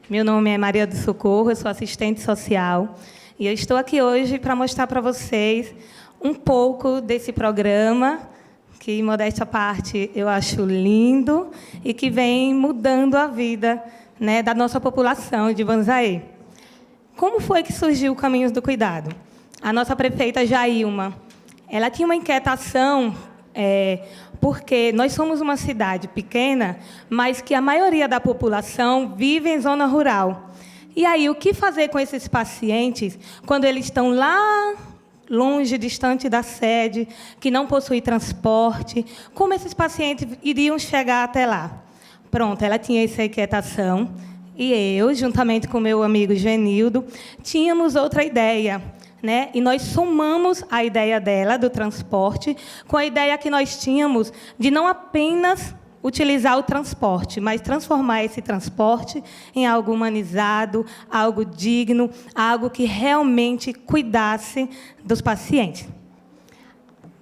Meu nome é Maria do Socorro, eu sou assistente social e eu estou aqui hoje para mostrar para vocês um pouco desse programa que, modéstia à parte, eu acho lindo e que vem mudando a vida, né, da nossa população de Banzaê. Como foi que surgiu o Caminhos do Cuidado? A nossa prefeita Jailma, ela tinha uma inquietação, porque nós somos uma cidade pequena, mas que a maioria da população vive em zona rural. E aí, o que fazer com esses pacientes quando eles estão lá longe, distante da sede, que não possui transporte? Como esses pacientes iriam chegar até lá? Pronto, ela tinha essa inquietação. E eu, juntamente com meu amigo Genildo, tínhamos outra ideia, né? E nós somamos a ideia dela, do transporte, com a ideia que nós tínhamos de não apenas utilizar o transporte, mas transformar esse transporte em algo humanizado, algo digno, algo que realmente cuidasse dos pacientes.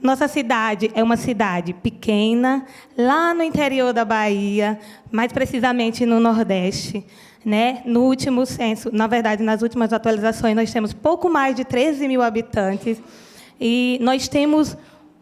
Nossa cidade é uma cidade pequena, lá no interior da Bahia, mais precisamente no Nordeste, né? No último censo, na verdade, nas últimas atualizações, nós temos pouco mais de 13 mil habitantes e nós temos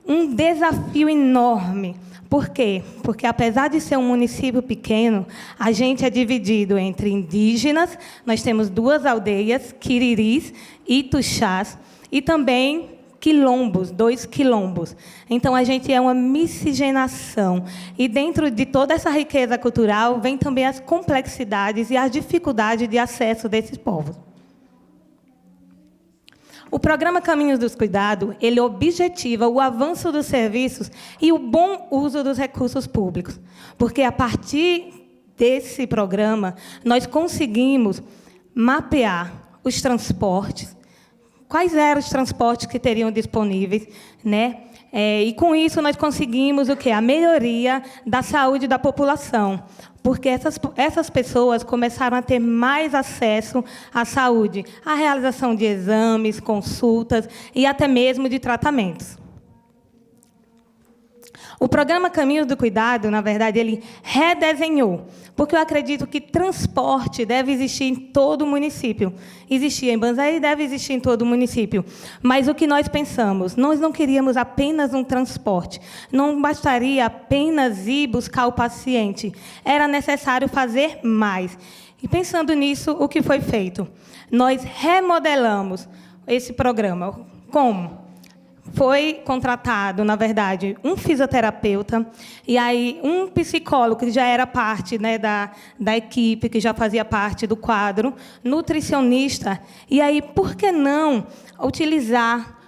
um desafio enorme. Por quê? Porque, apesar de ser um município pequeno, a gente é dividido entre indígenas, nós temos 2 aldeias, Quiriris e Tuxás, e também quilombos, 2 quilombos. Então, a gente é uma miscigenação. E, dentro de toda essa riqueza cultural, vem também as complexidades e as dificuldades de acesso desses povos. O programa Caminhos dos Cuidados, ele objetiva o avanço dos serviços e o bom uso dos recursos públicos. Porque, a partir desse programa, nós conseguimos mapear os transportes, quais eram os transportes que teriam disponíveis, né? E, com isso, nós conseguimos o quê? A melhoria da saúde da população, porque essas pessoas começaram a ter mais acesso à saúde, à realização de exames, consultas e até mesmo de tratamentos. O programa Caminhos do Cuidado, na verdade, ele redesenhou, porque eu acredito que transporte deve existir em todo o município. Existia em Banzaí e deve existir em todo o município. Mas o que nós pensamos? Nós não queríamos apenas um transporte. Não bastaria apenas ir buscar o paciente. Era necessário fazer mais. E, pensando nisso, o que foi feito? Nós remodelamos esse programa. Como? Foi contratado, na verdade, um fisioterapeuta e aí um psicólogo que já era parte, né, da equipe, que já fazia parte do quadro, nutricionista. E aí, por que não utilizar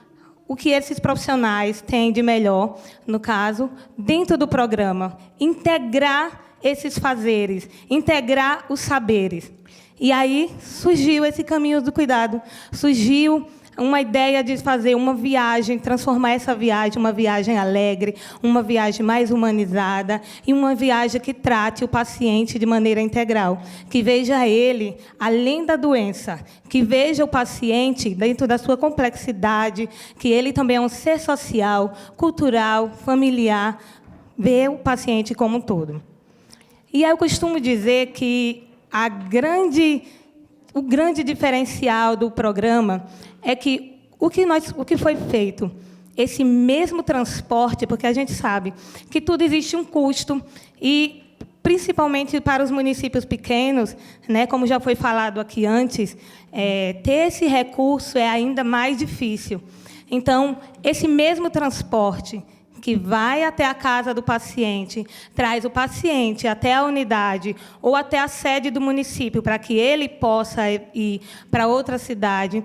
o que esses profissionais têm de melhor, no caso, dentro do programa? Integrar esses fazeres, integrar os saberes. E aí surgiu esse Caminhos do Cuidado, surgiu uma ideia de fazer uma viagem, transformar essa viagem uma viagem alegre, uma viagem mais humanizada e uma viagem que trate o paciente de maneira integral, que veja ele além da doença, que veja o paciente dentro da sua complexidade, que ele também é um ser social, cultural, familiar, ver o paciente como um todo. E eu costumo dizer que o grande diferencial do programa é que o que foi feito, esse mesmo transporte, porque a gente sabe que tudo existe um custo, e, principalmente para os municípios pequenos, né, como já foi falado aqui antes, ter esse recurso é ainda mais difícil. Então, esse mesmo transporte que vai até a casa do paciente, traz o paciente até a unidade ou até a sede do município, para que ele possa ir para outra cidade,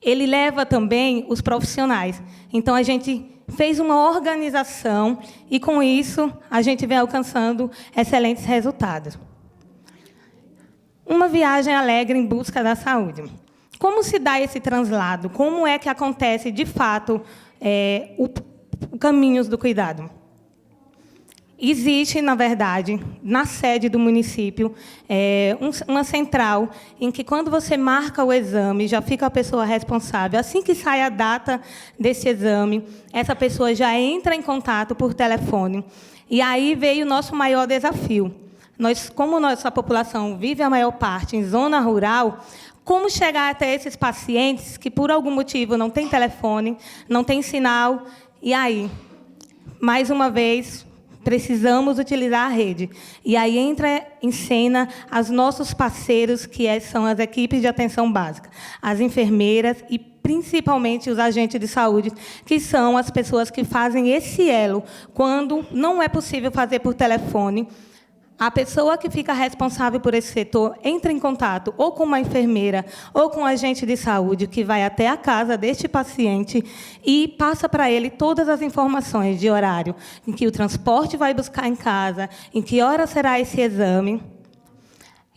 ele leva também os profissionais. Então, a gente fez uma organização e, com isso, a gente vem alcançando excelentes resultados. Uma viagem alegre em busca da saúde. Como se dá esse translado? Como é que acontece, de fato, o Caminhos do Cuidado? Existe, na verdade, na sede do município, uma central em que, quando você marca o exame, já fica a pessoa responsável. Assim que sai a data desse exame, essa pessoa já entra em contato por telefone. E aí veio o nosso maior desafio. como nossa população vive a maior parte em zona rural, como chegar até esses pacientes que, por algum motivo, não têm telefone, não têm sinal, e aí, mais uma vez, precisamos utilizar a rede. E aí entra em cena os nossos parceiros, que são as equipes de atenção básica, as enfermeiras e, principalmente, os agentes de saúde, que são as pessoas que fazem esse elo. Quando não é possível fazer por telefone, a pessoa que fica responsável por esse setor entra em contato ou com uma enfermeira ou com um agente de saúde que vai até a casa deste paciente e passa para ele todas as informações de horário, em que o transporte vai buscar em casa, em que hora será esse exame.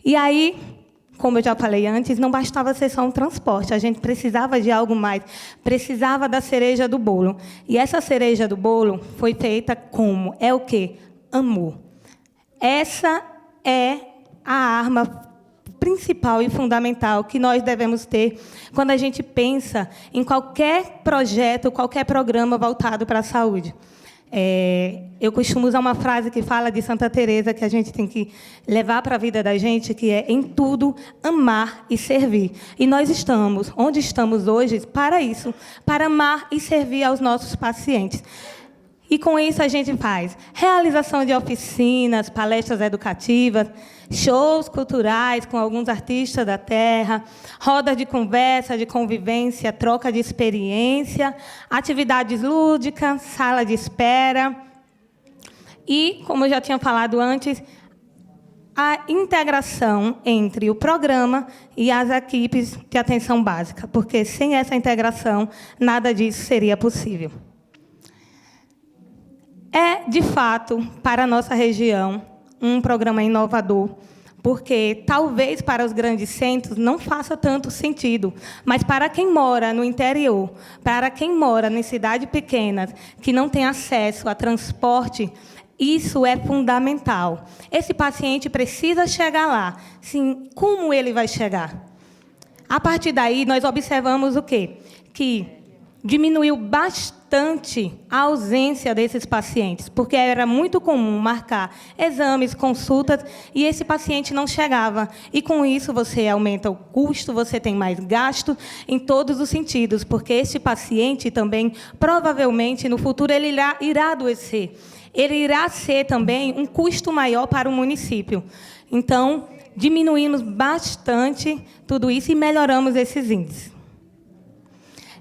E aí, como eu já falei antes, não bastava ser só um transporte, a gente precisava de algo mais, precisava da cereja do bolo. E essa cereja do bolo foi feita como? É o quê? Amor. Essa é a arma principal e fundamental que nós devemos ter quando a gente pensa em qualquer projeto, qualquer programa voltado para a saúde. Eu costumo usar uma frase que fala de Santa Teresa, que a gente tem que levar para a vida da gente, que é, em tudo, amar e servir. E nós estamos, onde estamos hoje, para isso, para amar e servir aos nossos pacientes. E, com isso, a gente faz realização de oficinas, palestras educativas, shows culturais com alguns artistas da terra, rodas de conversa, de convivência, troca de experiência, atividades lúdicas, sala de espera. E, como eu já tinha falado antes, a integração entre o programa e as equipes de atenção básica, porque, sem essa integração, nada disso seria possível. É, de fato, para a nossa região, um programa inovador, porque talvez para os grandes centros não faça tanto sentido, mas para quem mora no interior, para quem mora em cidades pequenas, que não tem acesso a transporte, isso é fundamental. Esse paciente precisa chegar lá. Sim, como ele vai chegar? A partir daí, nós observamos o quê? Que diminuiu bastante a ausência desses pacientes, porque era muito comum marcar exames, consultas, e esse paciente não chegava. E, com isso, você aumenta o custo, você tem mais gasto em todos os sentidos, porque esse paciente também, provavelmente, no futuro, ele irá adoecer. Ele irá ser também um custo maior para o município. Então, diminuímos bastante tudo isso e melhoramos esses índices.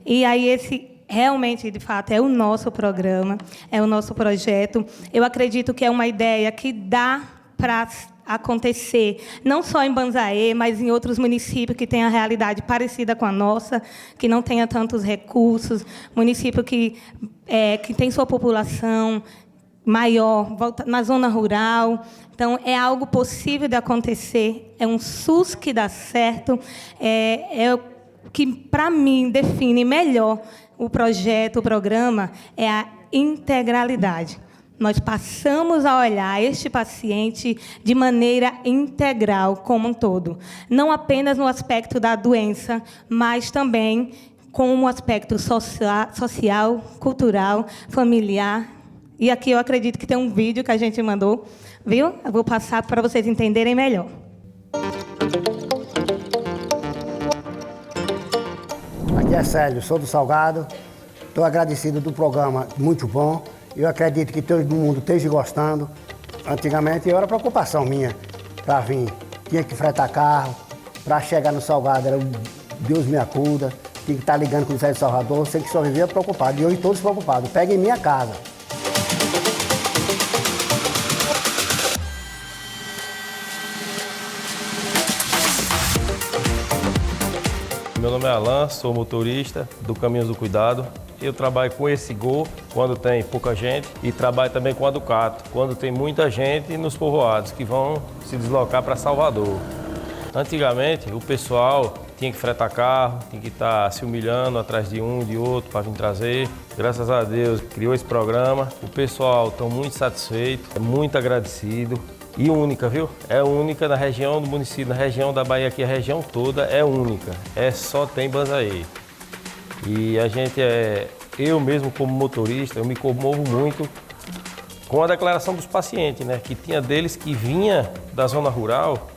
E aí, esse realmente, de fato, é o nosso programa, é o nosso projeto. Eu acredito que é uma ideia que dá para acontecer, não só em Banzaê, mas em outros municípios que têm a realidade parecida com a nossa, que não tenha tantos recursos, município que tem sua população maior, na zona rural. Então, é algo possível de acontecer, é um SUS que dá certo, que, para mim, define melhor o projeto, o programa, é a integralidade. Nós passamos a olhar este paciente de maneira integral, como um todo. Não apenas no aspecto da doença, mas também como um aspecto social, cultural, familiar. E aqui eu acredito que tem um vídeo que a gente mandou, viu? Eu vou passar para vocês entenderem melhor. Aqui é Célio, sou do Salgado. Estou agradecido do programa, muito bom. Eu acredito que todo mundo esteja gostando. Antigamente era preocupação minha para vir. Tinha que fretar carro, para chegar no Salgado era Deus me acuda. Tinha que estar ligando com o Zé de Salvador, sei que só vivia preocupado. E hoje todos preocupados. Pega em minha casa. Meu nome é Alan, sou motorista do Caminhos do Cuidado. Eu trabalho com esse Gol quando tem pouca gente e trabalho também com a Ducato, quando tem muita gente nos povoados que vão se deslocar para Salvador. Antigamente, o pessoal tinha que fretar carro, tinha que estar se humilhando atrás de um, de outro para vir trazer. Graças a Deus, criou esse programa. O pessoal está muito satisfeito, muito agradecido. E única, viu? É única na região do município, na região da Bahia aqui, a região toda é única. Só tem Banzaê. E a gente eu mesmo como motorista, eu me comovo muito com a declaração dos pacientes, né? Que tinha deles que vinha da zona rural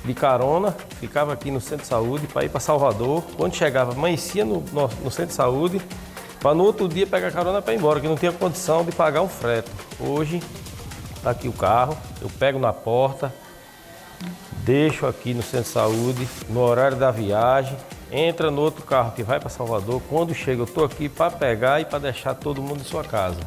de carona, ficava aqui no centro de saúde para ir para Salvador. Quando chegava, amanhecia no centro de saúde, para no outro dia pegar carona para ir embora, que não tinha condição de pagar um frete. Hoje, está aqui o carro, eu pego na porta, deixo aqui no centro de saúde, no horário da viagem, entra no outro carro que vai para Salvador. Quando chega, eu estou aqui para pegar e para deixar todo mundo em sua casa.